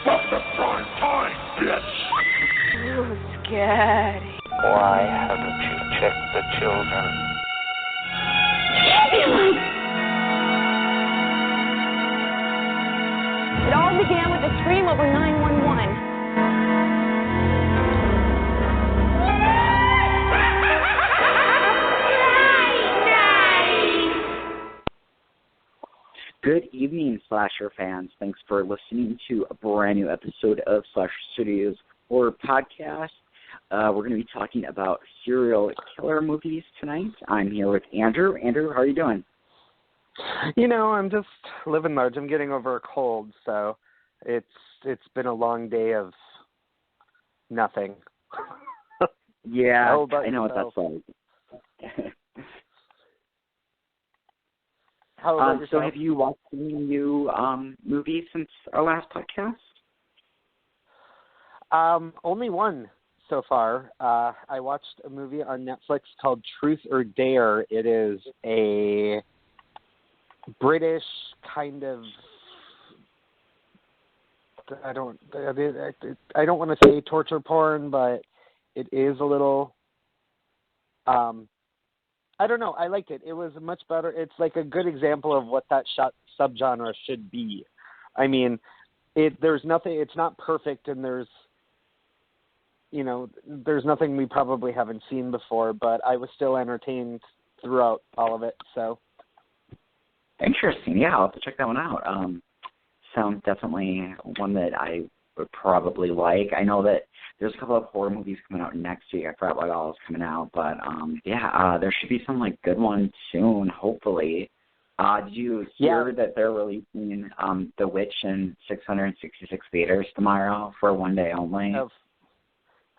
Welcome to prime time, bitch! Ooh, scary. Why haven't you checked the children? It all began with a scream over 911. Good evening, Slasher fans. Thanks for listening to a brand new episode of Slasher Studios Horror Podcast. We're going to be talking about serial killer movies tonight. I'm here with Andrew. Andrew, how are you doing? You know, I'm just living large. I'm getting over a cold, so it's been a long day of nothing. Yeah, I know what that's like. So have you watched any new movies since our last podcast? Only one so far. I watched a movie on Netflix called Truth or Dare. It is a British kind of, I don't want to say torture porn, but it is a little, I don't know. I liked it. It was much better. It's like a good example of what that subgenre should be. I mean, there's nothing. It's not perfect, and there's nothing we probably haven't seen before. But I was still entertained throughout all of it. So interesting. Yeah, I'll have to check that one out. Sounds definitely one that I would probably like. I know that there's a couple of horror movies coming out next week. I forgot what all is coming out, but there should be some like good ones soon, hopefully. Did you hear that they're releasing The Witch and 666 Theaters tomorrow for one day only?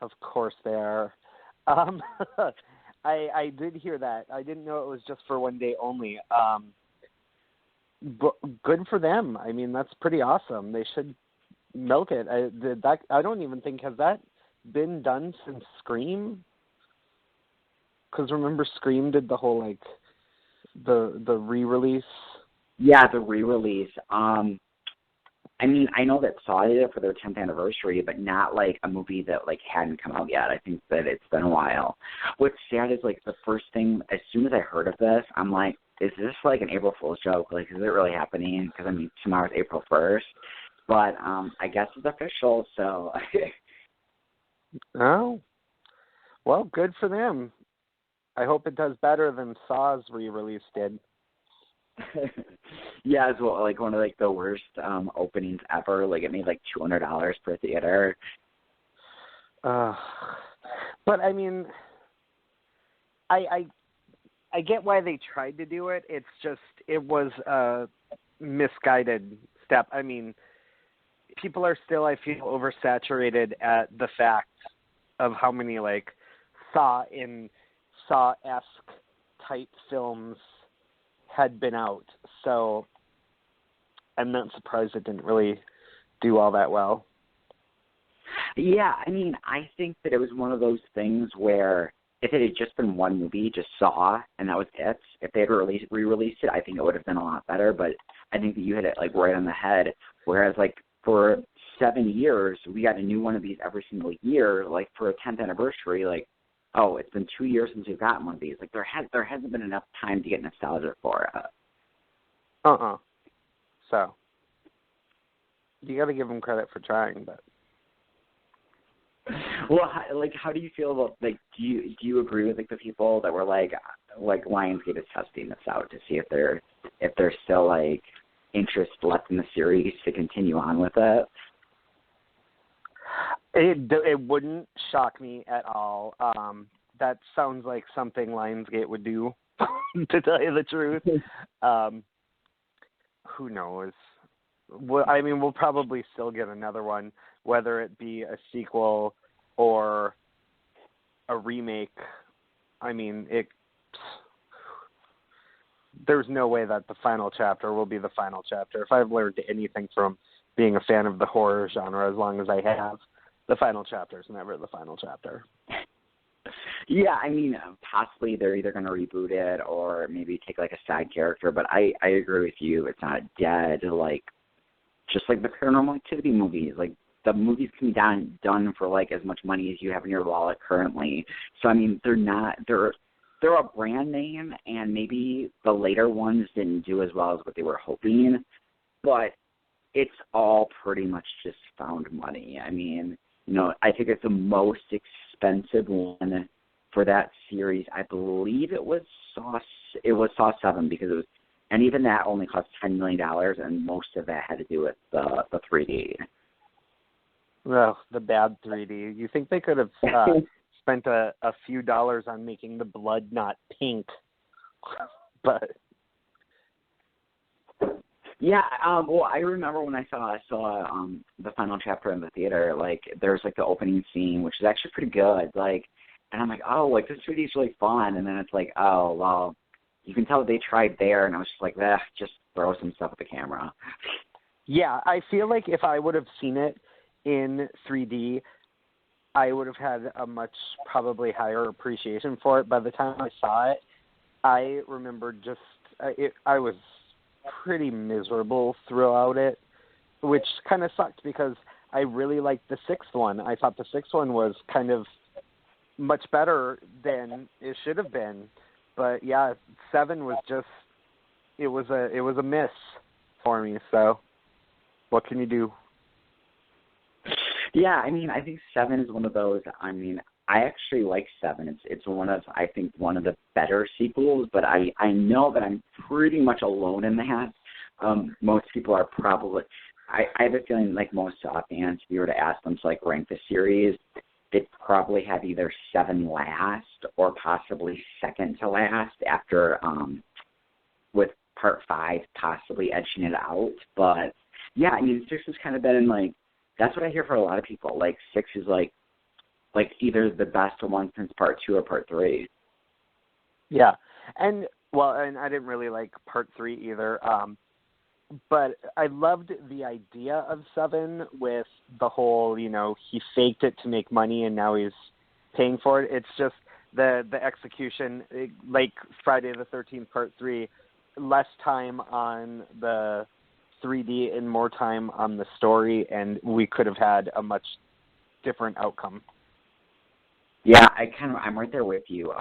Of course they are. I did hear that. I didn't know it was just for one day only. But good for them. I mean, that's pretty awesome. They should milk it. I don't even think, has that been done since Scream? Because remember, Scream did the whole like the re-release. Yeah, the re-release. I mean, I know that Saw did it for their 10th anniversary, but not like a movie that like hadn't come out yet. I think that it's been a while. What's sad is like the first thing, as soon as I heard of this, I'm like, is this like an April Fool's joke? Like, is it really happening? Because I mean, tomorrow's April 1st. But I guess it's official, so. Oh, well, good for them. I hope it does better than Saw's re-release did. Yeah, as well, like one of like the worst openings ever. Like it made like $200 per theater. But I mean, I get why they tried to do it. It's just it was a misguided step. I mean, people are still, I feel, oversaturated at the fact of how many like Saw-esque type films had been out. So I'm not surprised it didn't really do all that well. Yeah, I mean, I think that it was one of those things where if it had just been one movie, just Saw, and that was it, if they had re-released it, I think it would have been a lot better. But I think that you hit it like right on the head. Whereas like for 7 years, we got a new one of these every single year. Like for a 10th anniversary, like, oh, it's been 2 years since we've gotten one of these. Like there hasn't been enough time to get nostalgia for it. So you got to give them credit for trying, but. Well, how do you feel about like? Do you agree with like the people that were like Lionsgate is testing this out to see if there's still like interest left in the series to continue on with it? It wouldn't shock me at all. That sounds like something Lionsgate would do, to tell you the truth. Who knows? Well, I mean, we'll probably still get another one, whether it be a sequel or a remake. I mean, there's no way that the final chapter will be the final chapter. If I've learned anything from being a fan of the horror genre as long as I have, the final chapter is never the final chapter. Yeah, I mean, possibly they're either going to reboot it or maybe take like a side character, but I agree with you. It's not dead. Like, just like the Paranormal Activity movies. Like, the movies can be done for, like, as much money as you have in your wallet currently. So, I mean, they're a brand name, and maybe the later ones didn't do as well as what they were hoping, but it's all pretty much just found money. I mean, you know, I think it's the most expensive one for that series. I believe it was Saw 7, because it was, and even that only cost $10 million, and most of that had to do with the 3D. Well, the bad 3D. You think they could have spent a few dollars on making the blood not pink? But yeah, well, I remember when I saw the final chapter in the theater. Like, there's like the opening scene, which is actually pretty good. Like, and I'm like, oh, like this 3D is really fun. And then it's like, oh, well, you can tell they tried there, and I was just like, just throw some stuff at the camera. yeah, I feel like if I would have seen it in 3D, I would have had a much probably higher appreciation for it. By the time I saw it, I remember I was pretty miserable throughout it, which kind of sucked because I really liked the sixth one. I thought the sixth one was kind of much better than it should have been. But yeah, 7 was just it was a miss for me. So what can you do? Yeah, I mean, I think 7 is one of those. I mean, I actually like 7. It's one of, I think, one of the better sequels, but I know that I'm pretty much alone in that. Most people are probably, I have a feeling like most fans, if you were to ask them to like rank the series, they'd probably have either 7 last or possibly second to last after, with part 5 possibly edging it out. But yeah, I mean, 6 has kind of been in like, that's what I hear for a lot of people. Like 6 is like either the best one since part 2 or part 3. Yeah, and I didn't really like part 3 either. But I loved the idea of 7 with the whole, you know, he faked it to make money and now he's paying for it. It's just the execution, like Friday the 13th part 3, less time on the 3D and more time on the story, and we could have had a much different outcome. Yeah, I'm right there with you.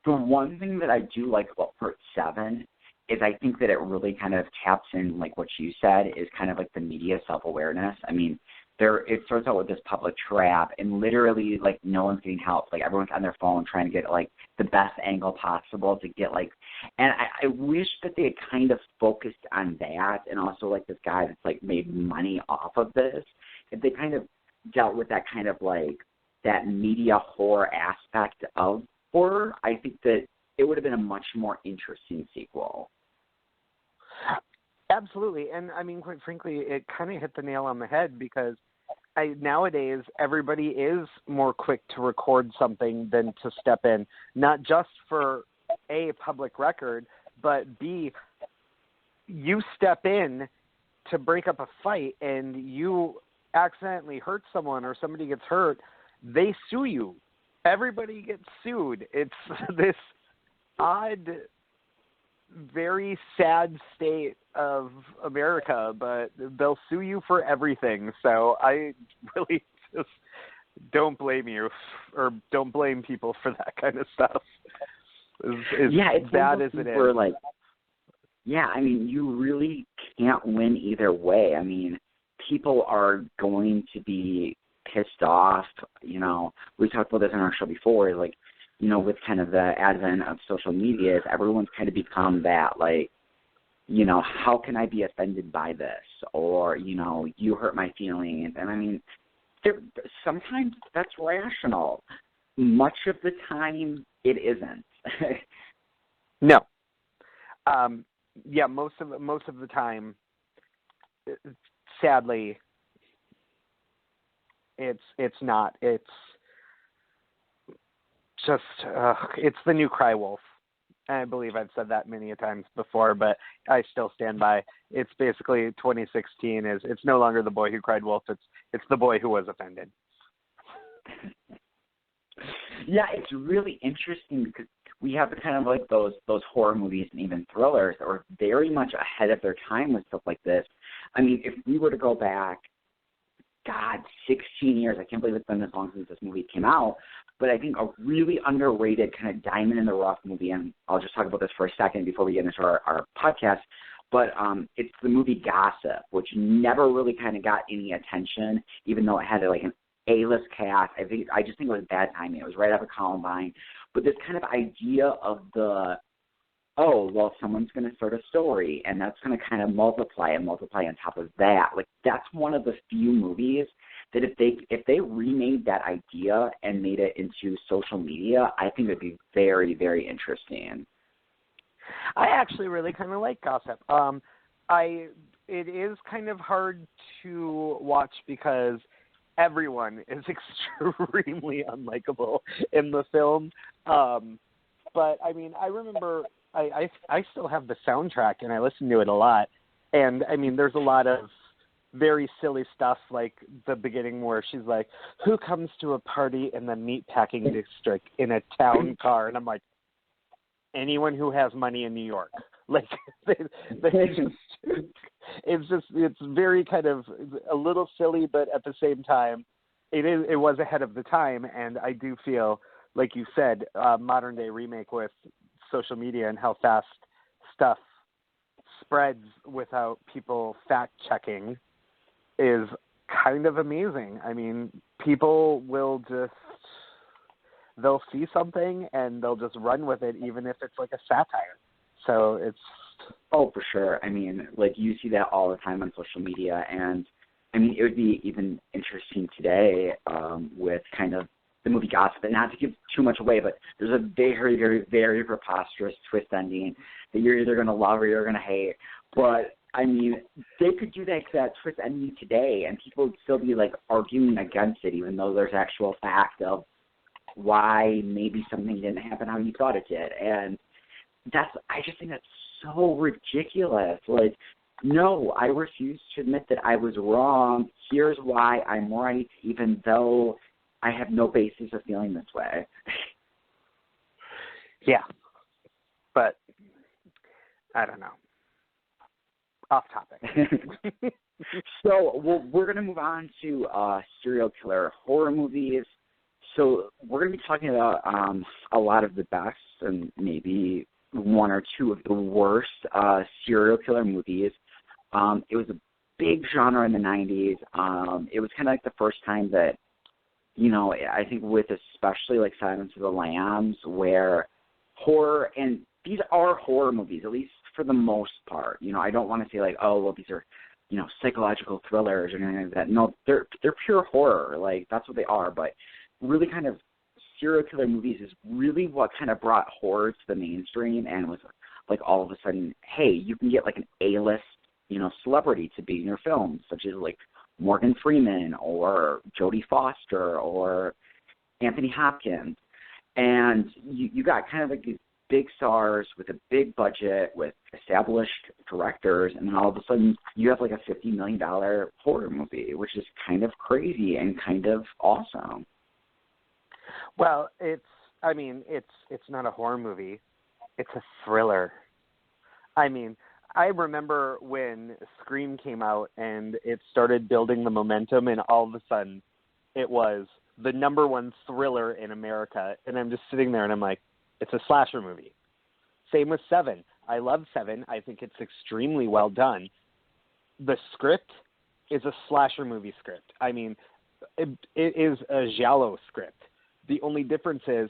The one thing that I do like about part 7 is I think that it really kind of taps in, like what you said, is kind of like the media self-awareness. I mean, it starts out with this public trap, and literally, like, no one's getting help. Like, everyone's on their phone trying to get, like, the best angle possible to get, like, and I wish that they had kind of focused on that, and also, like, this guy that's, like, made money off of this. If they kind of dealt with that kind of, like, that media horror aspect of horror, I think that it would have been a much more interesting sequel. Absolutely. And I mean, quite frankly, it kind of hit the nail on the head because nowadays everybody is more quick to record something than to step in, not just for A, public record, but B, you step in to break up a fight and you accidentally hurt someone or somebody gets hurt, they sue you. Everybody gets sued. It's this odd, very sad state of America, but they'll sue you for everything. So I really just don't blame you, or don't blame people for that kind of stuff. It's bad as it is. Like, yeah, I mean, you really can't win either way. I mean, people are going to be pissed off. You know, we talked about this on our show before, like, you know, with kind of the advent of social media, everyone's kind of become that, like, you know, how can I be offended by this? Or, you know, you hurt my feelings. And I mean, sometimes that's rational. Much of the time, it isn't. No. Yeah, most of the time, sadly, it's not. It's just it's the new cry wolf. I believe I've said that many a times before, but I still stand by. It's basically 2016 it's no longer the boy who cried wolf. It's the boy who was offended. Yeah, it's really interesting because we have kind of like those horror movies and even thrillers that are very much ahead of their time with stuff like this. I mean, if we were to go back, God, 16 years, I can't believe it's been this long since this movie came out, but I think a really underrated kind of diamond in the rough movie, and I'll just talk about this for a second before we get into our podcast, but it's the movie Gossip, which never really kind of got any attention, even though it had like an A-list cast. I just think it was bad timing. It was right after Columbine. But this kind of idea of someone's going to start a story, and that's going to kind of multiply on top of that. Like, that's one of the few movies that if they remade that idea and made it into social media, I think it would be very, very interesting. I actually really kind of like Gossip. It is kind of hard to watch because everyone is extremely unlikable in the film. But I mean, I remember I still have the soundtrack and I listen to it a lot. And I mean, there's a lot of very silly stuff like the beginning where she's like, "Who comes to a party in the meatpacking district in a town car?" And I'm like, anyone who has money in New York. Like, it's very kind of a little silly, but at the same time, it was ahead of the time. And I do feel, like you said, modern day remake with social media and how fast stuff spreads without people fact checking is kind of amazing. I mean, people they'll see something and they'll just run with it, even if it's like a satire. So it's... Oh, for sure. I mean, like, you see that all the time on social media. And, I mean, it would be even interesting today with kind of the movie Gossip, and not to give too much away, but there's a very, very, very preposterous twist ending that you're either going to love or you're going to hate. But, I mean, they could do that twist ending today, and people would still be, like, arguing against it, even though there's actual fact of why maybe something didn't happen how you thought it did. And I just think that's so ridiculous. Like, no, I refuse to admit that I was wrong. Here's why I'm right, even though I have no basis of feeling this way. Yeah. But I don't know. Off topic. So we're going to move on to serial killer horror movies. So we're going to be talking about a lot of the best and maybe one or two of the worst serial killer movies. It was a big genre in the 90s. It was kind of like the first time that, you know, I think with especially like Silence of the Lambs, where horror, and these are horror movies, at least for the most part. You know, I don't want to say like, oh, well, these are, you know, psychological thrillers or anything like that. No, they're pure horror. Like, that's what they are. But really kind of serial killer movies is really what kind of brought horror to the mainstream, and was like all of a sudden, hey, you can get like an A-list, you know, celebrity to be in your film, such as like Morgan Freeman or Jodie Foster or Anthony Hopkins. And you got kind of like these big stars with a big budget, with established directors, and then all of a sudden you have like a $50 million horror movie, which is kind of crazy and kind of awesome. Well, it's not a horror movie. It's a thriller. I mean, I remember when Scream came out and it started building the momentum, and all of a sudden it was the number one thriller in America. And I'm just sitting there and I'm like, it's a slasher movie. Same with Seven. I love Seven. I think it's extremely well done. The script is a slasher movie script. I mean, it is a giallo script. The only difference is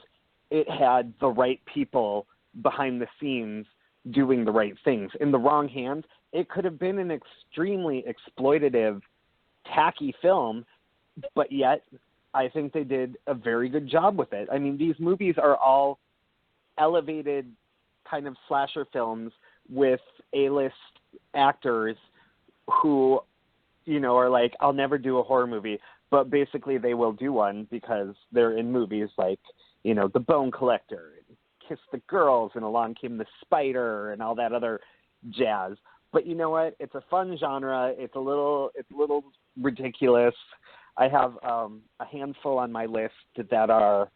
it had the right people behind the scenes doing the right things. In the wrong hands, it could have been an extremely exploitative, tacky film, but yet I think they did a very good job with it. I mean, these movies are all elevated kind of slasher films with A-list actors who, you know, are like, I'll never do a horror movie, but basically they will do one because they're in movies like, you know, The Bone Collector, and Kiss the Girls, and Along Came the Spider, and all that other jazz. But you know what? It's a fun genre. It's a little ridiculous. I have a handful on my list that are,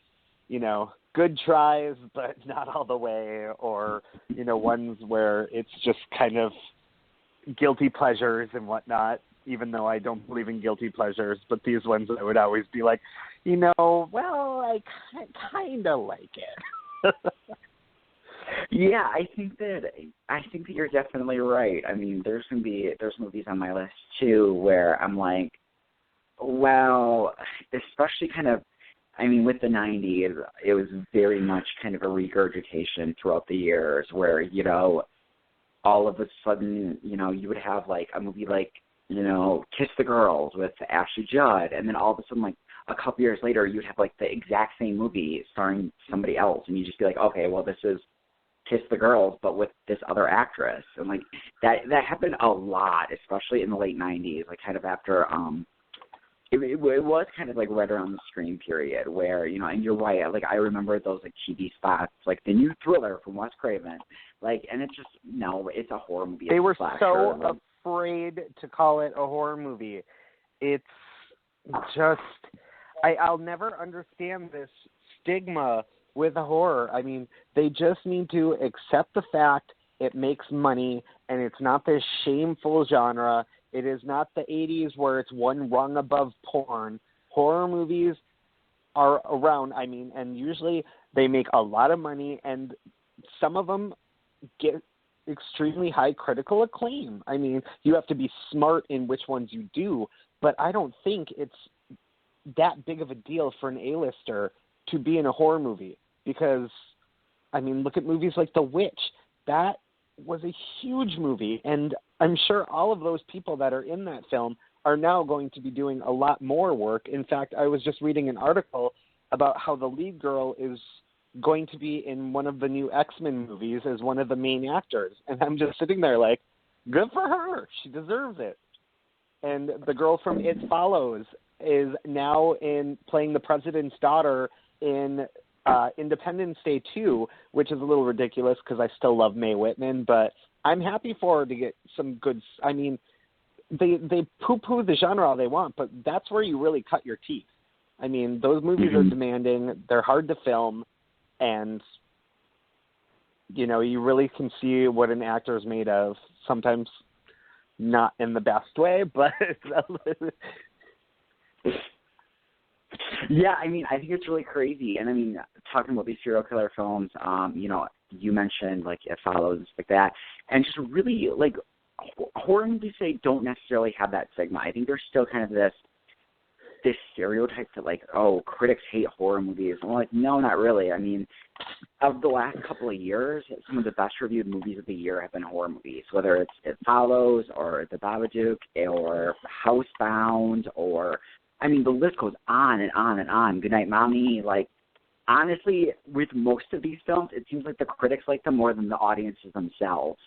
you know, good tries, but not all the way, or, you know, ones where it's just kind of guilty pleasures and whatnot, even though I don't believe in guilty pleasures, but these ones I would always be like, well, I kind of like it. Yeah, I think that you're definitely right. I mean, there's movies on my list too where I'm like, well, especially kind of, I mean, with the 90s, it was very much kind of a regurgitation throughout the years where, all of a sudden, you would have like a movie like, Kiss the Girls with Ashley Judd, and then all of a sudden, like a couple years later, you'd have like the exact same movie starring somebody else, and you'd just be like, okay, well, this is Kiss the Girls, but with this other actress, and like that happened a lot, especially in the late 90s, like kind of after it was kind of like right around the Scream period where, and you're right, like I remember those like TV spots, like the new Thriller from Wes Craven, like, and it's just, no, it's a horror movie. They were so afraid to call it a horror movie. It's just, I'll never understand this stigma with a horror. I mean, they just need to accept the fact it makes money and it's not this shameful genre. It is not the 80s where it's one rung above porn. Horror movies are around, and usually they make a lot of money, and some of them get extremely high critical acclaim. I mean, you have to be smart in which ones you do, but I don't think it's that big of a deal for an A-lister to be in a horror movie because, look at movies like The Witch. That was a huge movie, and I'm sure all of those people that are in that film are now going to be doing a lot more work. In fact, I was just reading an article about how the lead girl is going to be in one of the new X-Men movies as one of the main actors. And I'm just sitting there like, good for her. She deserves it. And the girl from It Follows is now playing the president's daughter in Independence Day 2, which is a little ridiculous because I still love Mae Whitman, but I'm happy for her to get some good. They poo-poo the genre all they want, but that's where you really cut your teeth. Those movies are demanding. They're hard to film, and you really can see what an actor is made of. Sometimes not in the best way, but yeah, I think it's really crazy. And talking about these serial killer films, you mentioned like It Follows, like that, and just really like horror movies don't necessarily have that stigma. I think there's still kind of this stereotype that like, oh, critics hate horror movies. I'm like, no, not really. Of the last couple of years, some of the best reviewed movies of the year have been horror movies, whether it's It Follows or The Babadook or Housebound or the list goes on and on and on. Goodnight Mommy. Like, honestly, with most of these films, it seems like the critics like them more than the audiences themselves.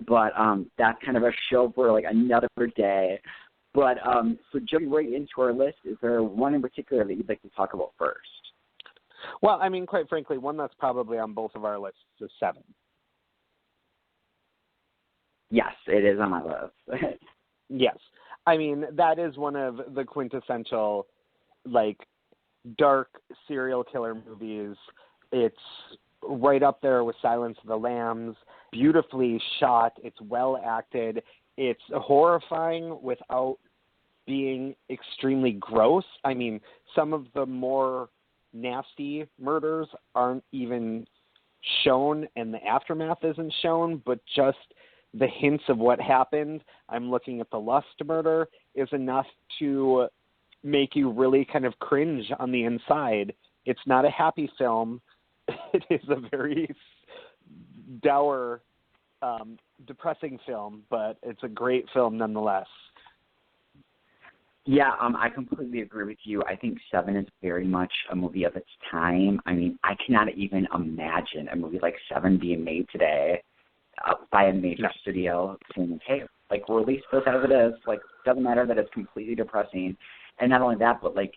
But that's kind of a show for like another day. But so jumping right into our list, is there one in particular that you'd like to talk about first? Well, quite frankly, one that's probably on both of our lists is Seven. Yes, it is on my list. Yes. That is one of the quintessential, like, dark serial killer movies. It's right up there with Silence of the Lambs, beautifully shot, it's well acted, it's horrifying without being extremely gross. Some of the more nasty murders aren't even shown and the aftermath isn't shown, but just the hints of what happened, I'm looking at the Lust murder, is enough to make you really kind of cringe on the inside. It's not a happy film. It is a very dour, depressing film, but it's a great film nonetheless. Yeah, I completely agree with you. I think Seven is very much a movie of its time. I cannot even imagine a movie like Seven being made today by a major studio saying, hey, like, release this as it is. Like, doesn't matter that it's completely depressing. And not only that, but, like,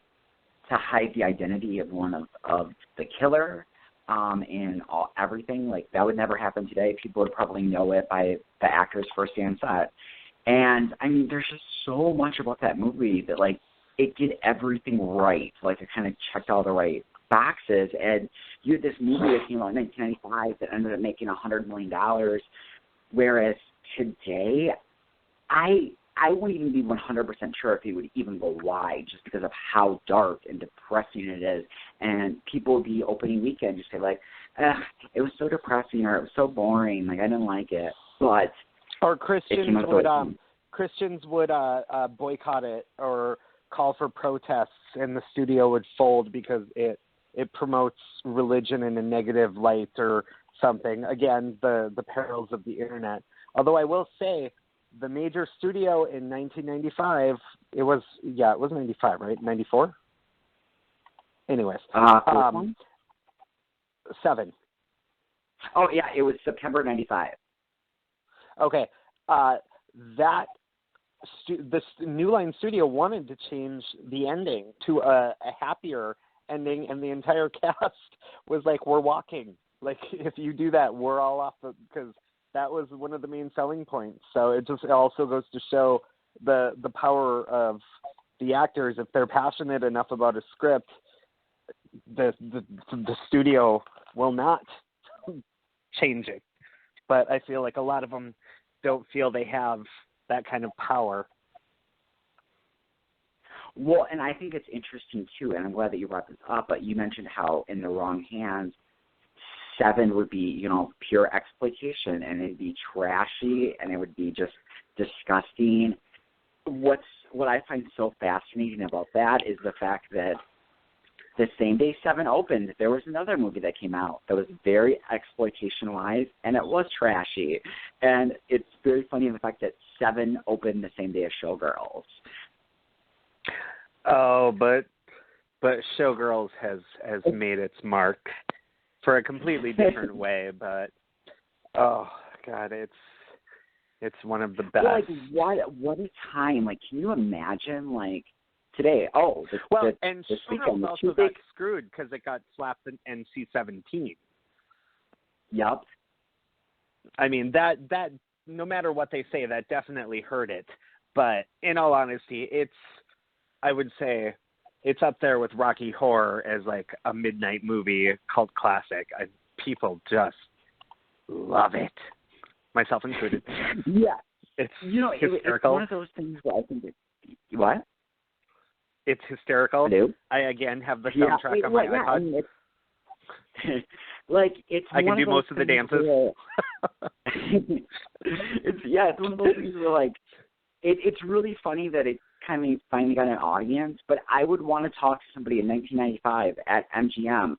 to hide the identity of one of the killer and everything, like, that would never happen today. People would probably know it by the actor's first day on set. And, there's just so much about that movie that, like, it did everything right. Like, it kind of checked all the right boxes. And you had this movie that came out in 1995 that ended up making $100 million, whereas today, I wouldn't even be 100% sure if it would even go wide just because of how dark and depressing it is. And people would be opening weekend just say, like, it was so depressing or it was so boring. Like, I didn't like it. But or Christians would boycott it or call for protests, and the studio would fold because it promotes religion in a negative light or something. Again, the perils of the internet. Although I will say, the major studio in 1995, it was 95, right? 94? Anyways. 7. Oh, yeah, it was September 95. Okay. The New Line Studio wanted to change the ending to a happier ending, and the entire cast was like, we're walking. Like, if you do that, we're all off, because that was one of the main selling points. So it also goes to show the power of the actors. If they're passionate enough about a script, the studio will not change it. But I feel like a lot of them don't feel they have that kind of power. Well, and I think it's interesting, too, and I'm glad that you brought this up, but you mentioned how in the wrong hands, 7 would be, pure exploitation, and it'd be trashy, and it would be just disgusting. What I find so fascinating about that is the fact that the same day 7 opened, there was another movie that came out that was very exploitation-wise, and it was trashy. And it's very funny in the fact that 7 opened the same day as Showgirls. Oh, but Showgirls has made its mark for a completely different way, but oh god, it's one of the best. Well, like what a time! Like, can you imagine, like, today? Oh, this weekend, also got screwed because it got slapped in NC-17. Yep. I mean that no matter what they say, that definitely hurt it. But in all honesty, I would say it's up there with Rocky Horror as like a midnight movie cult classic. People just love it, myself included. Yeah, it's hysterical. It's one of those things where I think what? It's hysterical. Hello? I again have the soundtrack on my iPod. I mean, it's I can do most of the dances. It's one of those things where, like, it's really funny that it kind of finally got an audience, but I would want to talk to somebody in 1995 at MGM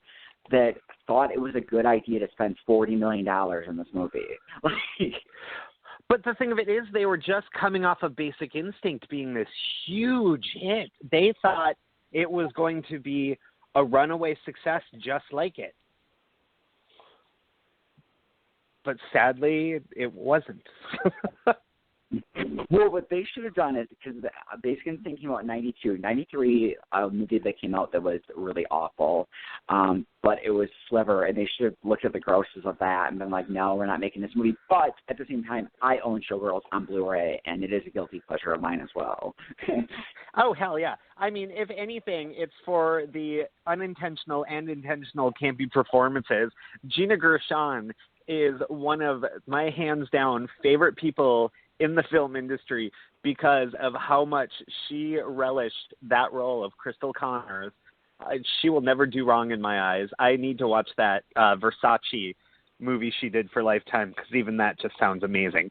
that thought it was a good idea to spend $40 million in this movie. But the thing of it is, they were just coming off of Basic Instinct being this huge hit. They thought it was going to be a runaway success just like it. But sadly, it wasn't. Well, what they should have done is, because Basic Instinct came out in 92. 93, a movie that came out that was really awful, but it was Sliver, and they should have looked at the grosses of that and been like, no, we're not making this movie. But at the same time, I own Showgirls on Blu-ray, and it is a guilty pleasure of mine as well. Oh, hell yeah. I mean, if anything, it's for the unintentional and intentional campy performances. Gina Gershon is one of my hands-down favorite people in the film industry because of how much she relished that role of Crystal Connors. She will never do wrong in my eyes. I need to watch that Versace movie she did for Lifetime, because even that just sounds amazing.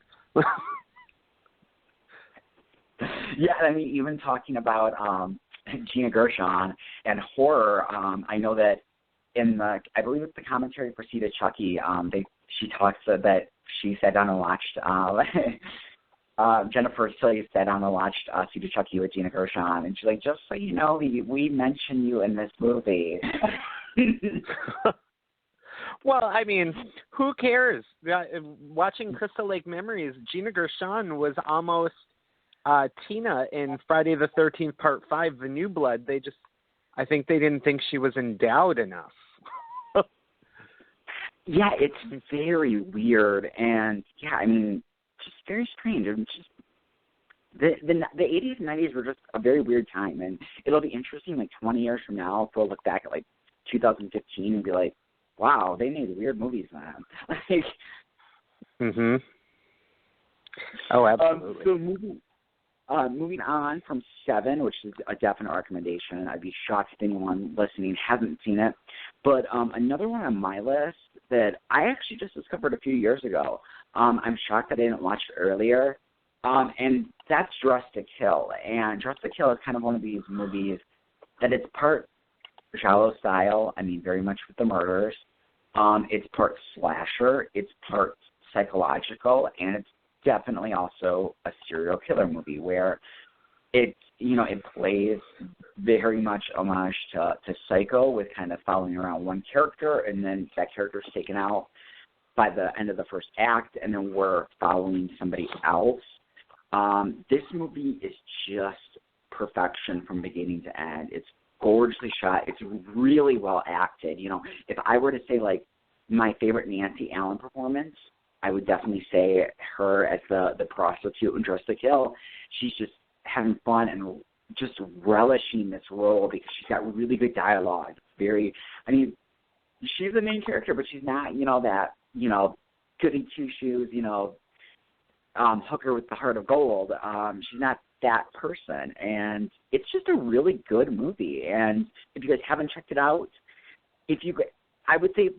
Yeah, I mean, even talking about Gina Gershon and horror, I know that I believe it's the commentary for Seed of Chucky, she talks that she sat down and watched Jennifer Cillian sat down and watched Seed of Chucky with Gina Gershon, and she's like, just so you know, we mention you in this movie. Well, I mean, who cares? Watching Crystal Lake Memories, Gina Gershon was almost Tina in Friday the 13th Part 5, The New Blood. I think they didn't think she was endowed enough. Yeah, it's very weird, and yeah, I mean, just very strange. And just the 80s and 90s were just a very weird time, and it'll be interesting, like 20 years from now, if we'll look back at like 2015 and be like, wow, they made weird movies then. Mhm. Oh, absolutely. So moving on from 7, which is a definite recommendation. I'd be shocked if anyone listening hasn't seen it. But another one on my list that I actually just discovered a few years ago. I'm shocked that I didn't watch it earlier. And that's Dress to Kill. And Dress to Kill is kind of one of these movies that it's part giallo style. I mean, very much with the murders. It's part slasher. It's part psychological, and it's definitely also a serial killer movie where it plays very much homage to Psycho, with kind of following around one character, and then that character is taken out by the end of the first act, and then we're following somebody else. This movie is just perfection from beginning to end. It's gorgeously shot. It's really well acted. If I were to say, like, my favorite Nancy Allen performance, I would definitely say her as the prostitute in Dress to Kill. She's just having fun and just relishing this role because she's got really good dialogue. She's the main character, but she's not, that, goody two-shoes, hooker with the heart of gold. She's not that person, and it's just a really good movie. And if you guys haven't checked it out, I would say,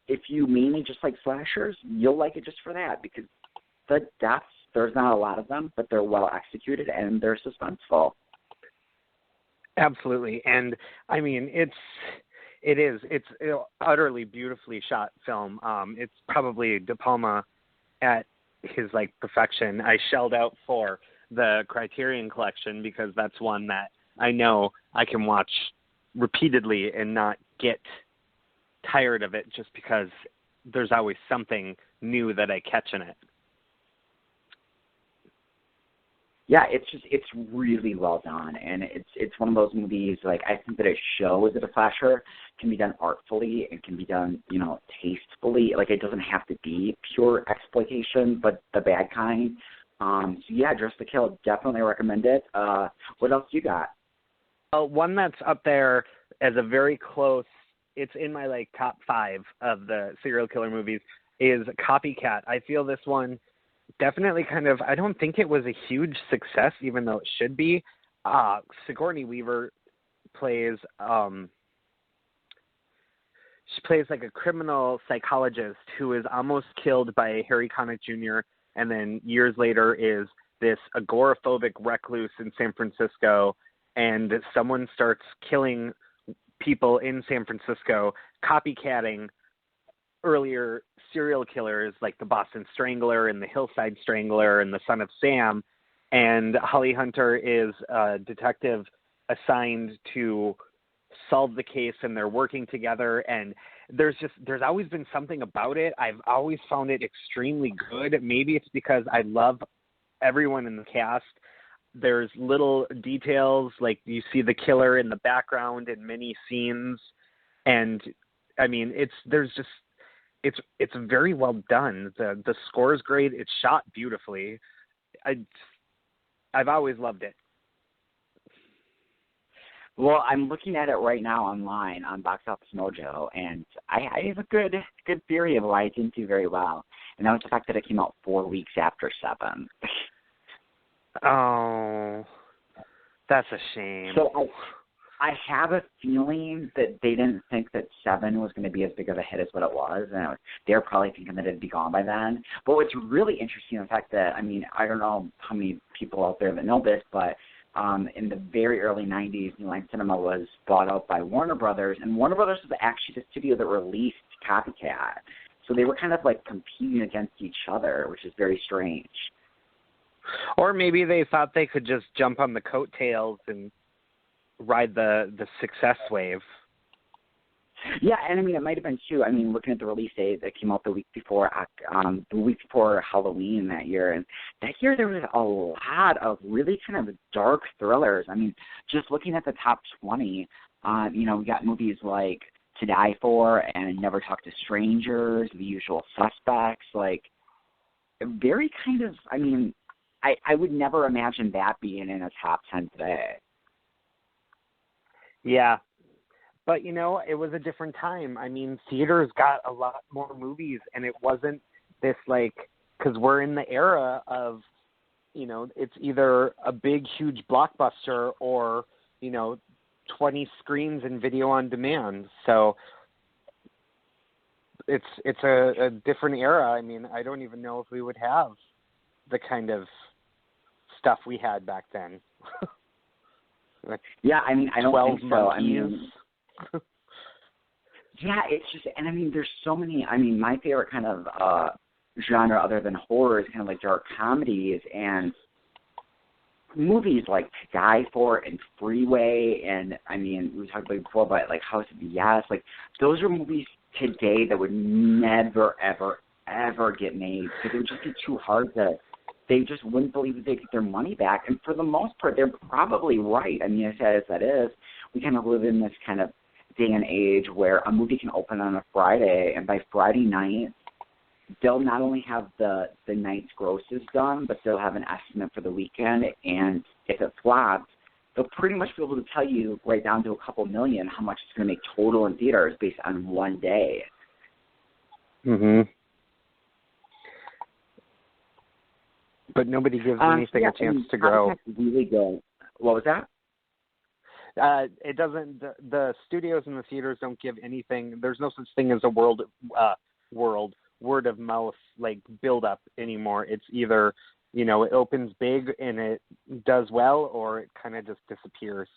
if you mainly just like slashers, you'll like it just for that, because the deaths, there's not a lot of them, but they're well executed and they're suspenseful. Absolutely. And it's an utterly beautifully shot film. It's probably De Palma at his perfection. I shelled out for the Criterion Collection because that's one that I know I can watch repeatedly and not get tired of it, just because there's always something new that I catch in it. Yeah, it's really well done, and it's one of those movies, I think that it shows that a slasher can be done artfully and can be done, tastefully. It doesn't have to be pure exploitation, but the bad kind. Dress to Kill, definitely recommend it. What else you got? One that's up there as a very close, it's in my top 5 of the serial killer movies, is Copycat. I feel this one definitely I don't think it was a huge success, even though it should be. Sigourney Weaver plays she plays a criminal psychologist who is almost killed by Harry Connick Jr. and then years later is this agoraphobic recluse in San Francisco, and someone starts killing people in San Francisco, copycatting earlier serial killers like the Boston Strangler and the Hillside Strangler and the Son of Sam. And Holly Hunter is a detective assigned to solve the case, and they're working together. And there's always been something about it. I've always found it extremely good. Maybe it's because I love everyone in the cast. There's little details, like you see the killer in the background in many scenes. And it's very well done. The score is great. It's shot beautifully. I've always loved it. Well, I'm looking at it right now online on Box Office Mojo, and I have a good theory of why it didn't do very well, and that was the fact that it came out 4 weeks after 7. Oh, that's a shame. So I have a feeling that they didn't think that 7 was going to be as big of a hit as what it was, and they were probably thinking that it'd be gone by then. But what's really interesting, the fact that, I don't know how many people out there that know this, but in the very early 90s, New Line Cinema was bought out by Warner Brothers, and Warner Brothers was actually the studio that released Copycat. So they were kind of competing against each other, which is very strange. Or maybe they thought they could just jump on the coattails and ride the success wave. Yeah, and it might have been too. Looking at the release date, that came out the week before Halloween that year, and that year there was a lot of really kind of dark thrillers. Just looking at the top 20, we got movies like To Die For and Never Talk to Strangers, The Usual Suspects, very kind of. I would never imagine that being in a top 10 today. Yeah. But, it was a different time. Theaters got a lot more movies, and it wasn't this, because we're in the era of, it's either a big, huge blockbuster or, 20 screens and video on demand. So it's a different era. I mean, I don't even know if we would have the kind of stuff we had back then. Yeah, I mean, I don't think so. I mean, yeah, it's just, and I mean, there's so many. I mean, my favorite kind of genre other than horror is kind of like dark comedies and movies like To Die For and Freeway, and I mean, we talked about it before, but like House of Yes, like those are movies today that would never, ever, ever get made because it would just be too hard to. They just wouldn't believe that they'd get their money back, and for the most part, they're probably right. I mean, as sad as that is, we kind of live in this kind of day and age where a movie can open on a Friday, and by Friday night, they'll not only have the night's grosses done, but they'll have an estimate for the weekend, and if it flops, they'll pretty much be able to tell you right down to a couple million how much it's going to make total in theaters based on one day. Mhm. But nobody gives anything a chance to grow. Really good. What was that? It doesn't. The studios and the theaters don't give anything. There's no such thing as a word of mouth like build up anymore. It's either it opens big and it does well, or it kind of just disappears.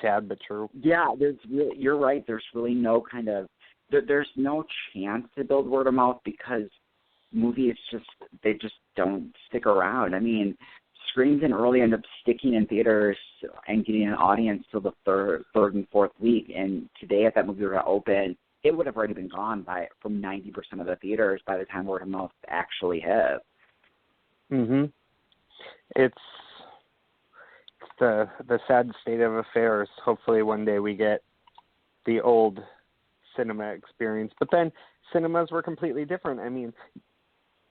Sad but true. Yeah, you're right. There's really no kind of there's no chance to build word of mouth because movies they just don't stick around. I mean, screens didn't really end up sticking in theaters and getting an audience till the third and fourth week. And today, if that movie were to open, it would have already been gone from 90% of the theaters by the time word of mouth actually hit. Mhm. It's the sad state of affairs. Hopefully, one day we get the old cinema experience. But then cinemas were completely different. I mean,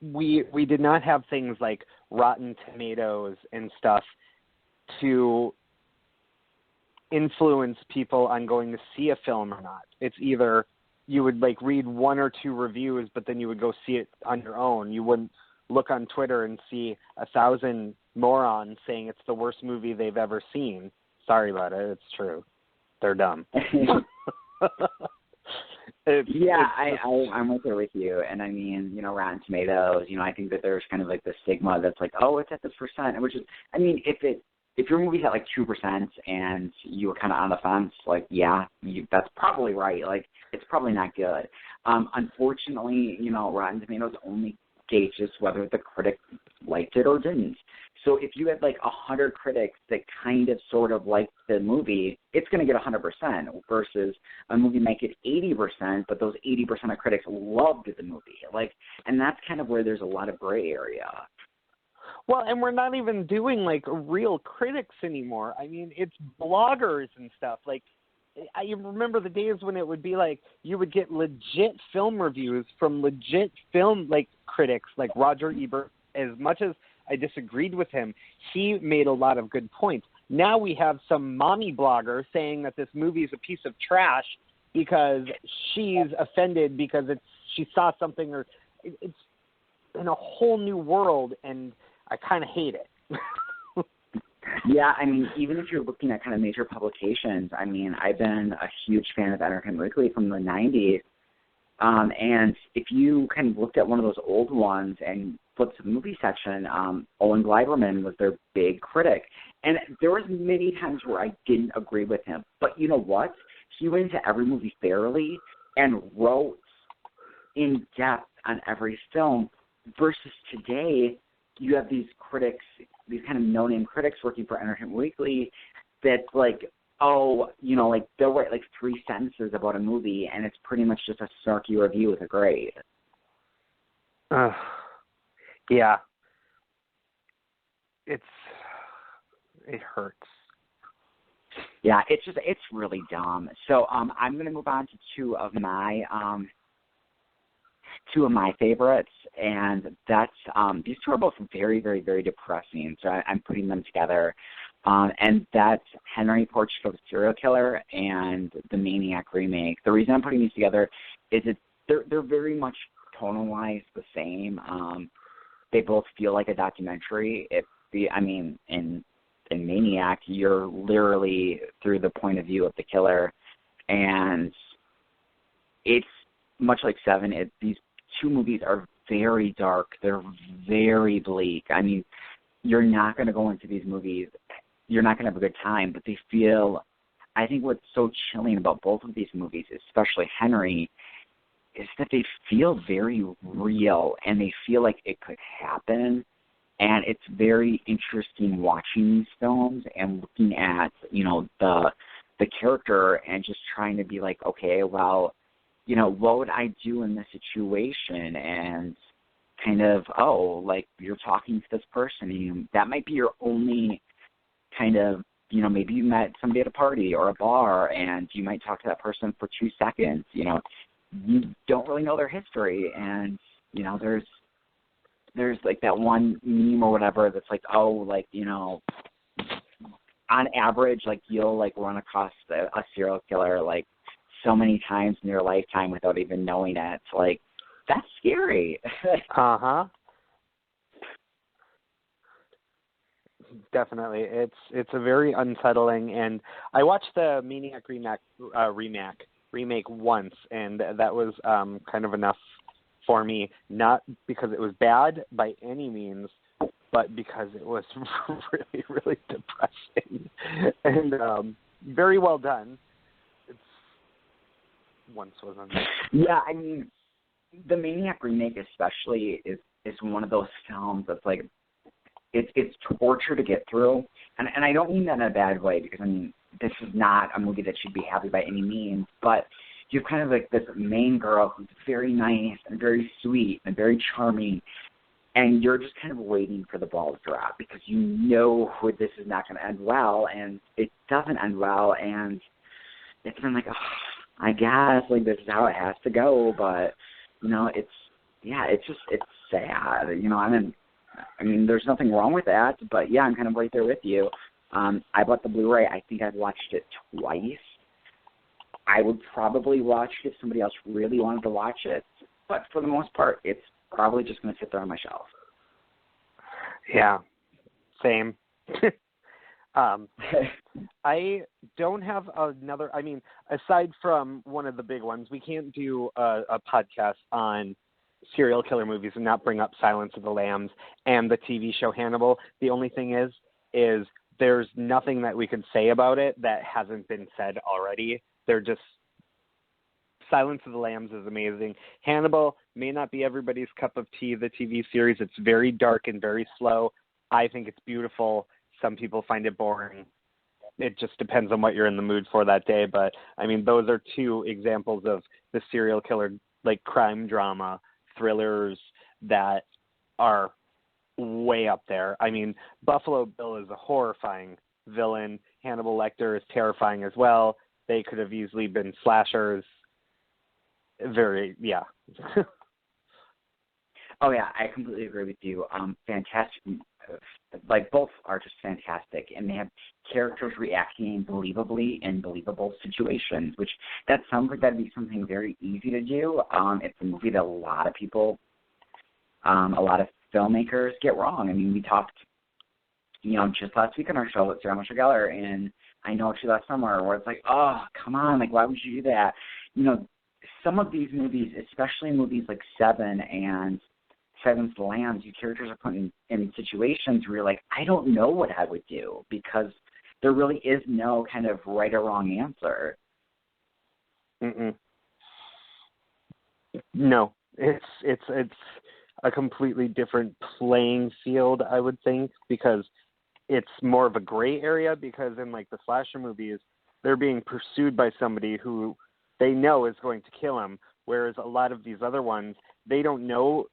we did not have things like Rotten Tomatoes and stuff to influence people on going to see a film or not. It's either you would like read one or two reviews, but then you would go see it on your own. You wouldn't look on Twitter and see 1,000 morons saying it's the worst movie they've ever seen. Sorry about it. It's true. They're dumb. I'm right there with you. And I mean, Rotten Tomatoes, I think that there's kind of like the stigma that's like, oh, it's at this percent, which is, I mean, if your movie's at like 2% and you were kind of on the fence, like, yeah, that's probably right. Like, it's probably not good. Unfortunately, Rotten Tomatoes only gauges whether the critic liked it or didn't. So if you had like 100 critics that kind of sort of liked the movie, it's going to get 100% versus a movie might get 80%, but those 80% of critics loved the movie. Like, and that's kind of where there's a lot of gray area. Well, and we're not even doing like real critics anymore. I mean, it's bloggers and stuff. Like, I remember the days when it would be like you would get legit film reviews from legit film like critics like Roger Ebert. As much as I disagreed with him, he made a lot of good points. Now we have some mommy blogger saying that this movie is a piece of trash because she's offended because she saw something, or it's in a whole new world, and I kind of hate it. Yeah, I mean, even if you're looking at kind of major publications, I mean, I've been a huge fan of Entertainment Weekly from the 90s. And if you kind of looked at one of those old ones and flipped to the movie section, Owen Gleiberman was their big critic. And there was many times where I didn't agree with him. But you know what? He went into every movie fairly and wrote in depth on every film versus today you have these critics, these kind of no-name critics working for Entertainment Weekly that's like, like they'll write like 3 sentences about a movie and it's pretty much just a snarky review with a grade. Yeah. It hurts. Yeah, it's really dumb. So I'm going to move on to two of my favorites, and that's these two are both very, very, very depressing. So I'm putting them together, and that's Henry Portrait of a Serial Killer and the Maniac remake. The reason I'm putting these together is they're very much tonal-wise the same. they both feel like a documentary. In Maniac, you're literally through the point of view of the killer, and it's much like Seven. These two movies are very dark. They're very bleak. I mean, you're not going to go into these movies. You're not going to have a good time, but they feel. I think what's so chilling about both of these movies, especially Henry, is that they feel very real and they feel like it could happen. And it's very interesting watching these films and looking at, the character and just trying to be like, okay, well, what would I do in this situation? And kind of, you're talking to this person. That might be your only kind of, maybe you met somebody at a party or a bar and you might talk to that person for 2 seconds. You don't really know their history. And, there's like that one meme or whatever that's like, on average, like you'll like run across a serial killer like so many times in your lifetime without even knowing it. Like, that's scary. Uh-huh. Definitely. It's a very unsettling, and I watched the Maniac remake once, and that was kind of enough for me, not because it was bad by any means, but because it was really, really depressing and very well done. It's once was on. Yeah, I mean, the Maniac remake especially is one of those films that's like, it's torture to get through, and I don't mean that in a bad way, because I mean, this is not a movie that should be happy by any means, but you're kind of like this main girl who's very nice and very sweet and very charming, and you're just kind of waiting for the ball to drop because this is not going to end well, and it doesn't end well, and it's been like, I guess like this is how it has to go, but it's sad. I mean, there's nothing wrong with that, but yeah, I'm kind of right there with you. I bought the Blu-ray. I think I've watched it twice. I would probably watch it if somebody else really wanted to watch it, but for the most part, it's probably just going to sit there on my shelf. Yeah, same. I don't have another, aside from one of the big ones, we can't do a podcast on serial killer movies and not bring up Silence of the Lambs and the TV show Hannibal. The only thing is there's nothing that we could say about it that hasn't been said already. They're just, Silence of the Lambs is amazing. Hannibal may not be everybody's cup of tea, the TV series. It's very dark and very slow. I think it's beautiful. Some people find it boring. It just depends on what you're in the mood for that day. But, I mean, those are two examples of the serial killer, like crime drama thrillers that are way up there. I mean, Buffalo Bill is a horrifying villain. Hannibal Lecter is terrifying as well. They could have easily been slashers. Yeah. Oh, yeah, I completely agree with you. Fantastic. Like, both are just fantastic, and they have characters reacting believably in believable situations, which that sounds like that'd be something very easy to do. It's a movie that a lot of people, a lot of filmmakers get wrong. I mean, we talked, just last week on our show with Sarah Michelle Gellar, and I Know What You Last Summer, where it's like, oh, come on, like, why would you do that? Some of these movies, especially movies like Seven and Silence of the Lambs, you characters are put in situations where you're like, I don't know what I would do, because there really is no kind of right or wrong answer. Mm-mm. No, it's a completely different playing field, I would think, because it's more of a gray area, because in like the slasher movies, they're being pursued by somebody who they know is going to kill them, whereas a lot of these other ones, they don't know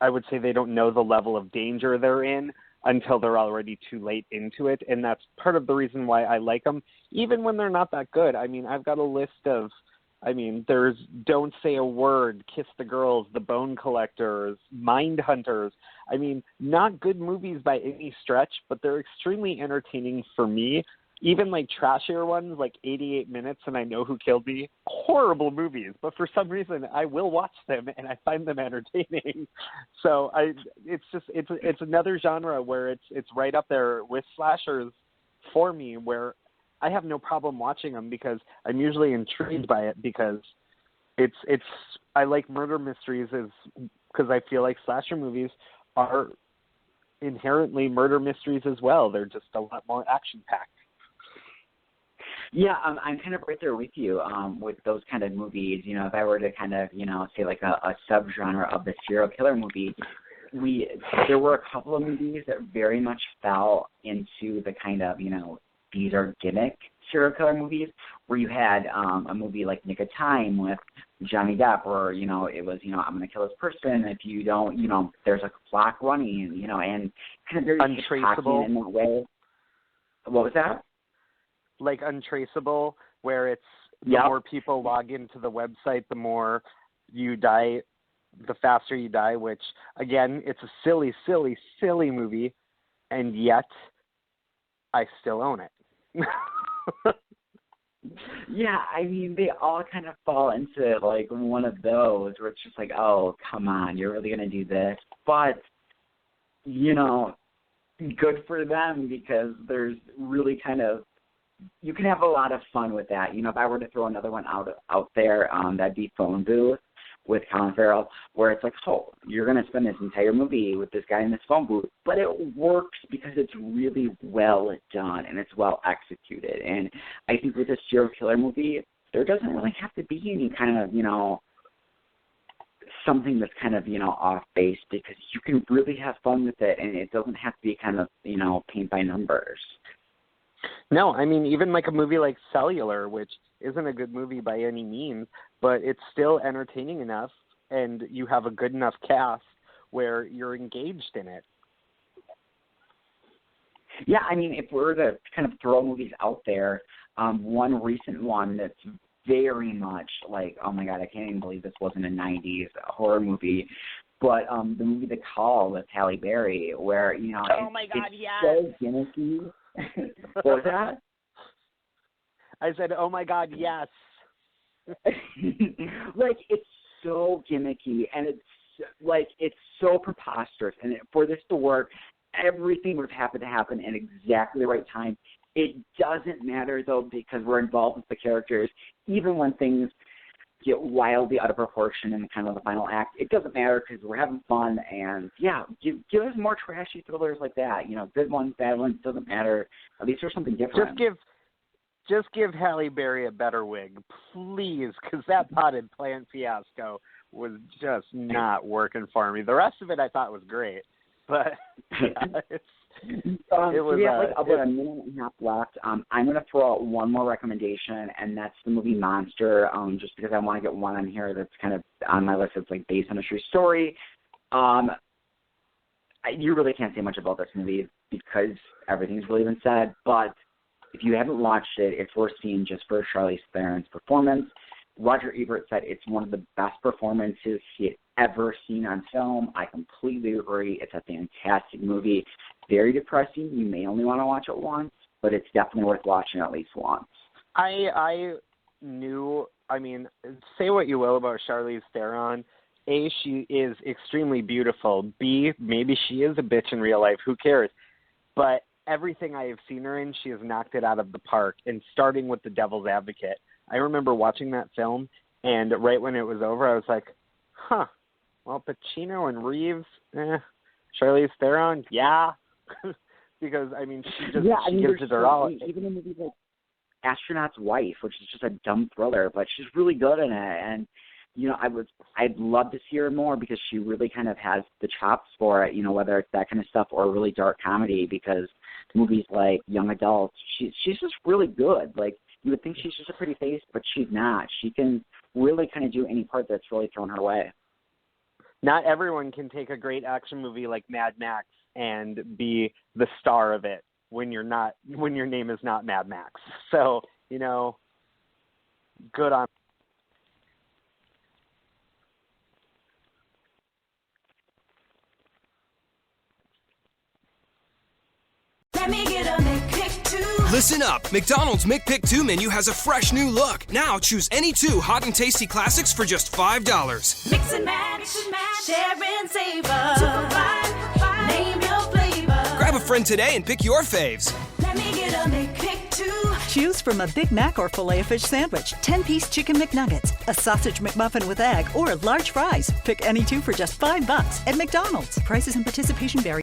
I would say they don't know the level of danger they're in until they're already too late into it, and that's part of the reason why I like them, even when they're not that good. I mean, I've got a list of, there's Don't Say a Word, Kiss the Girls, The Bone Collectors, Mind Hunters. Not good movies by any stretch, but they're extremely entertaining for me. even like trashier ones, like 88 Minutes and I Know Who Killed Me, horrible movies, but for some reason I will watch them and I find them entertaining. So it's another genre where it's right up there with slashers for me, where I have no problem watching them because I'm usually intrigued by it, because I like murder mysteries because I feel like slasher movies are inherently murder mysteries as well. They're just a lot more action-packed. Yeah, I'm kind of right there with you with those kind of movies. You know, if I were to kind of, say like a subgenre of the serial killer movie, there were a couple of movies that very much fell into the kind of, these are gimmick serial killer movies, where you had a movie like Nick of Time with Johnny Depp, where, it was, I'm going to kill this person if you don't, there's a clock running, and kind of very Untraceable in that way. What was that? Like Untraceable, where it's the more people log into the website, the more you die, the faster you die, which, again, it's a silly, silly, silly movie, and yet I still own it. Yeah, I mean, they all kind of fall into, like, one of those where it's just like, oh, come on, you're really going to do this? But, good for them, because there's really kind of, you can have a lot of fun with that. If I were to throw another one out there, that'd be Phone Booth with Colin Farrell, where it's like, oh, you're going to spend this entire movie with this guy in this phone booth, but it works because it's really well done and it's well executed. And I think with a serial killer movie, there doesn't really have to be any kind of, something that's kind of, off base, because you can really have fun with it, and it doesn't have to be kind of, paint by numbers. No, I mean, even like a movie like Cellular, which isn't a good movie by any means, but it's still entertaining enough, and you have a good enough cast where you're engaged in it. Yeah, I mean, if we were to kind of throw movies out there, one recent one that's very much like, oh my God, I can't even believe this wasn't a 90s horror movie, but the movie The Call with Halle Berry, where, oh my God, it's yes. so gimmicky. What was that? I said, oh my God, yes. Like, it's so gimmicky, and it's so preposterous, and for this to work, everything would have to happen at exactly the right time. It doesn't matter, though, because we're involved with the characters, even when things get wildly out of proportion in kind of the final act. It doesn't matter because we're having fun, and yeah, give us more trashy thrillers like that. Good ones, bad ones, doesn't matter. At least there's something different. Just give Halle Berry a better wig, please, because that potted plant fiasco was just not working for me. The rest of it I thought was great, but yeah, it was. We have about a minute and a half left. I'm going to throw out one more recommendation, and that's the movie Monster, just because I want to get one on here that's kind of on my list that's like based on a true story. You really can't say much about this movie because everything's really been said, but if you haven't watched it, it's worth seeing just for Charlize Theron's performance. Roger Ebert said it's one of the best performances he had ever seen on film. I completely agree. It's a fantastic movie. Very depressing. You may only want to watch it once, but it's definitely worth watching at least once. I mean, say what you will about Charlize Theron. A, she is extremely beautiful. B, maybe she is a bitch in real life. Who cares? But everything I have seen her in, she has knocked it out of the park, and starting with The Devil's Advocate. I remember watching that film, and right when it was over, I was like, huh, well, Pacino and Reeves, Charlize Theron, yeah. Because, I mean, she gives it her all. Even in movies like Astronaut's Wife, which is just a dumb thriller, but she's really good in it, and I'd love to see her more because she really kind of has the chops for it, whether it's that kind of stuff or really dark comedy, because movies like Young Adults, she's just really good. Like, you would think she's just a pretty face, but she's not. She can really kind of do any part that's really thrown her way. Not everyone can take a great action movie like Mad Max and be the star of it when your name is not Mad Max. So, good on. Let me get a McPick 2. Listen up. McDonald's McPick 2 menu has a fresh new look. Now choose any 2 hot and tasty classics for just $5. Mix and match, share and savor. 2 for $5, name your flavor. Grab a friend today and pick your faves. Let me get a McPick 2. Choose from a Big Mac or Filet-O-Fish sandwich, 10-piece chicken McNuggets, a sausage McMuffin with egg, or large fries. Pick any 2 for just $5 at McDonald's. Prices and participation vary.